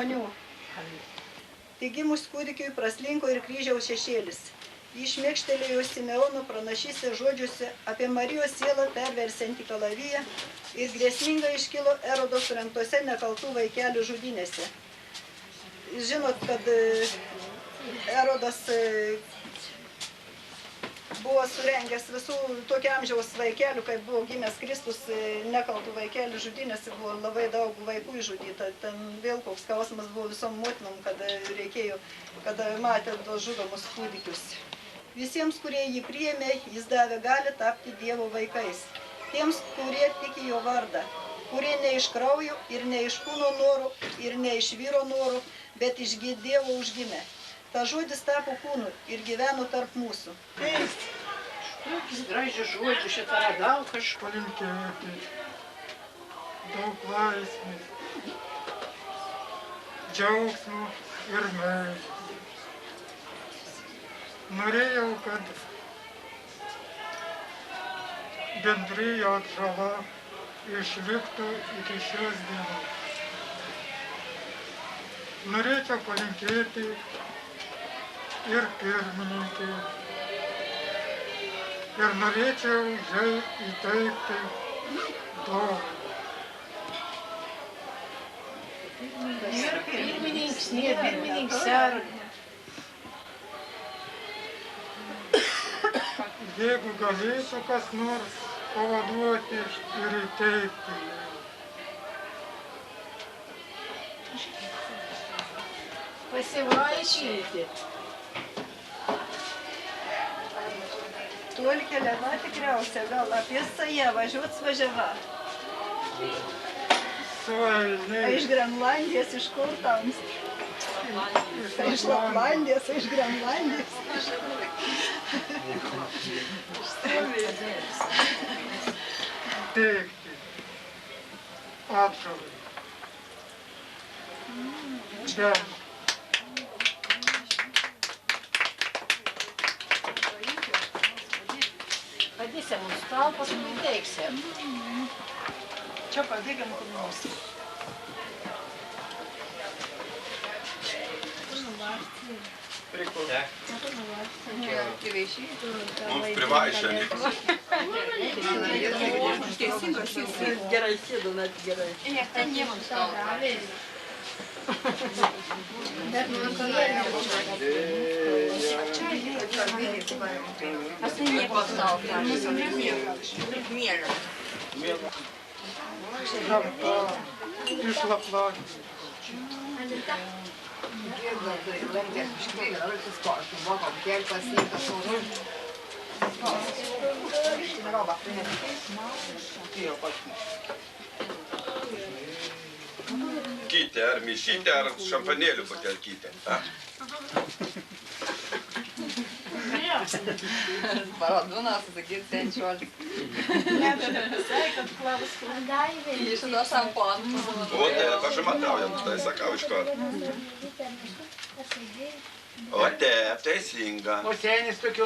žmonių. Tik gimus kūdikiui praslinko ir kryžiaus šešėlis. Jį šmėkštelėjo Simeono pranašystės žodžiuose apie Marijos sielą perversiantį kalaviją ir grėsmingai iškilo Erodo surengtose nekaltų vaikelių žudynėse. Žinot, kad Erodas buvo surengęs visų tokio amžiaus vaikelių, kai buvo gimęs Kristus, nekaltų vaikelių žudynėse buvo labai daug vaikų išžudyta. Ten vėl koks skausmas buvo visom motinom, kad reikėjo, kad matė tos žudomus kūdikius. Visiems, kurie jį priėmė, jis davė gali tapti Dievo vaikais. Tiems, kurie tiki jo vardą, kurie ne iš kraujo ir ne iš kūno norų ir ne iš vyro norų, bet iš Dievo užgimė. Ta žodis tapo kūnu ir gyveno tarp mūsų. Kokius gražius žodžius šitą radau kažką. Palinkėti daug laisvės, džiaugsmo ir meilės. Norėjau, kad bendrija Atžala išliktų iki šios dienos. Norėčiau palinkėti ir pirmininkai. Ir norėčiau jai įteikti dovaną. Pirmininks serga. Jeigu galėtų kas nors pavaduoti ir įteikti. Pasivaikščioti. Tolkė Lena tikriausia, gal apie Sają važiava. Iš Grenlandijos, iš kur tam? Iš Laplandijos, iš Grenlandijos. Teikti Atžalai. Žemė. Padėsim mums stal, paskui teiksim. Čia padėgiam kur nors. Prikūrė. Mums privaišė. Gerai sėdu, net gerai. Ten niekas stal. Aš tai nieko stal. Iš Laplandijos. Kytė, ar mišytė, ar šampanėlių patelkytė. Parodūnas, sakyti, senčiuolis. Iš to šamponą. O taip, aš mataujam, tai sakau iš karto. O taip, teisinga. O senis tokių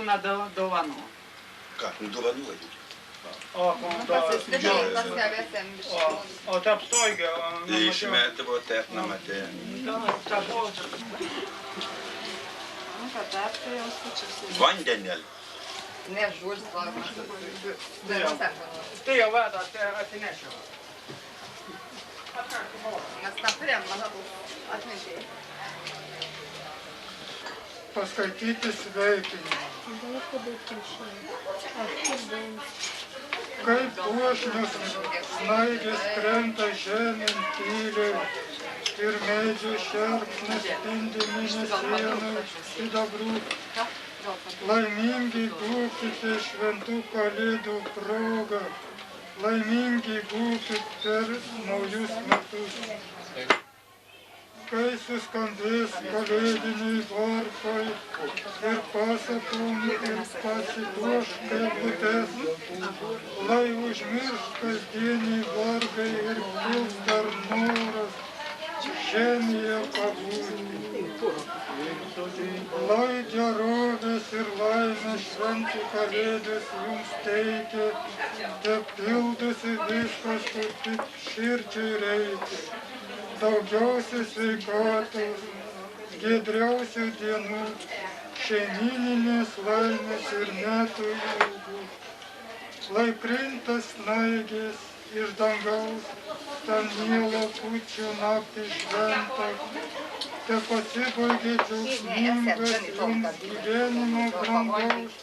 dovanų. Ką, dovanuoju? O ta apstoigė. Išmetė, o taip namatė. Vandenėlį. Ne, žodžius klausimas. Tai jau vada, atsinešiau. Mes tą turėjom, man atnešėjai. Paskaityti sveikinimą. Kaip puošnios snaigės krenta žemėn tyliai ir medžių šerkšnas spindi mėnesienai sidabrų. Laimingi būkite šventų kalėdų proga, laimingi būkite per naujus metus. Kai suskambės kalėdiniai varpai ir pasakojimai ir pasiduoš eglutes, lai užmirš kasdieniai vargai ir kils dar noras žemėje pabūti. Lai gerovės ir laimės šventų kalėdės jums teikia, te pildosi viskas, ko tik širdžiai reikia. daugiausiai sveikatos, giedriausių dienų, šeimyninės laimės ir metų ilgų. Lai krinta snaigės iš dangaus, tą mielą kūčių naktį šventą, te pasibaigė džiaugsmingas jums gyvenimo brangaus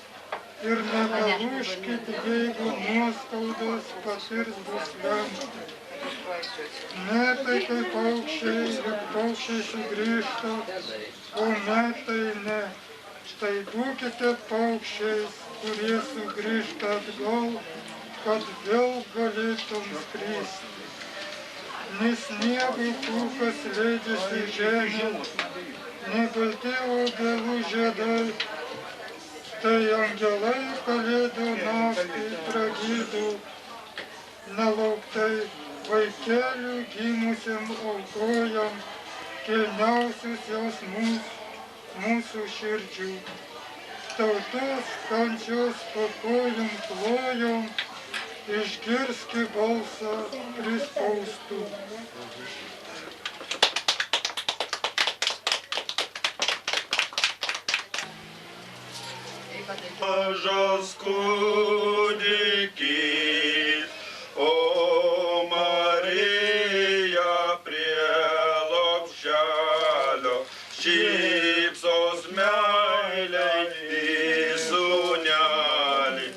ir negalūžkit, jeigu nuoskaudas patirs bus lemta. Metai kaip paukščiai ir paukščiai sugrįžta, o metai ne. Štai būkite paukščiais, kurie sugrįžta atgal, kad vėl galėtum skristi. Nes sniegų pūkas leidžiasi žemė, ne balti obelų žiedai, tai angelai kalėdų naktį pragydo, nelauktai vaikelių gimusiam aukojam, kilniausius jausmus mūsų širdžių. Tautos kančios pakojom plojom, išgirski balsą prispaustų. Mažas kūdikis, o Marija prie lopšelio, šypsos meiliai į sūnelį.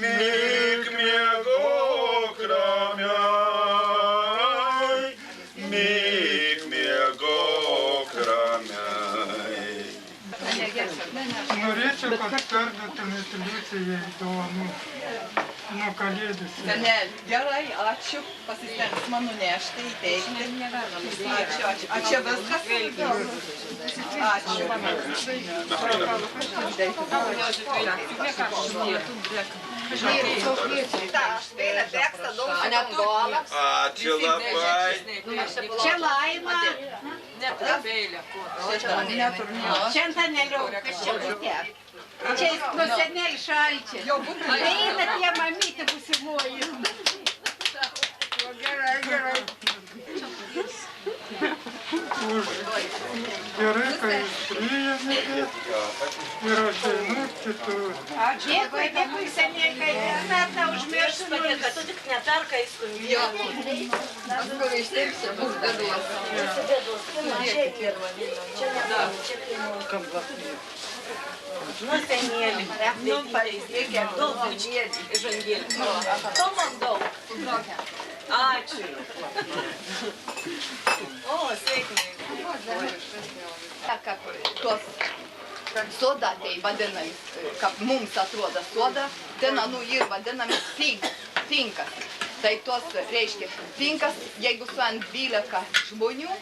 Mik miegok ramiai, mik miegok ramiai. Norėčiau, kad perduotumėt Liucijai dovanų nuo kalėdų. Senel, gerai, ačiū, pasistengs man nunešti, įteikti. Ačiū. A čia viskas? Ačiū. Ačiū labai. Čia laima. Čia Antanėliau, kas čia būtė. Čia nuo senelį šalčia. Eina tie mamytė būsimoji. Gerai. Už gerai, kai jūs priėmėte ir aš einu kitur. Dėkui, senelį, metą užmirštų, kad tu tik neperkaistum. Jo, paskui išteiksiu, bus bėdos. Nu, senelį, nu, pareikia, daug žangėlį. To man daug. Ačiū. O, sveikinai. Tuos soda, tai vadinami, kaip mums atrodo soda, ten ir vadinami finkas. Tai tos, reiškia, finkas, jeigu su ant 12 žmonių,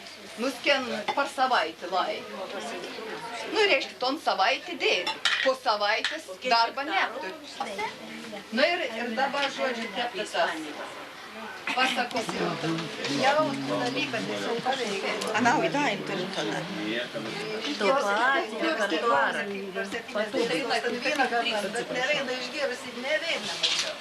nusken par savaitę laiko. Nu, reiškia, ton savaitę dėlį. Po savaitės darbą neturi. Nu ir dabar, žodžiu, tepitas. Pasakosi. Jau dalyką tiesiog paveikia. Anau, įdain turi tada. Bet nereina išgėrusi, neveina mačiau.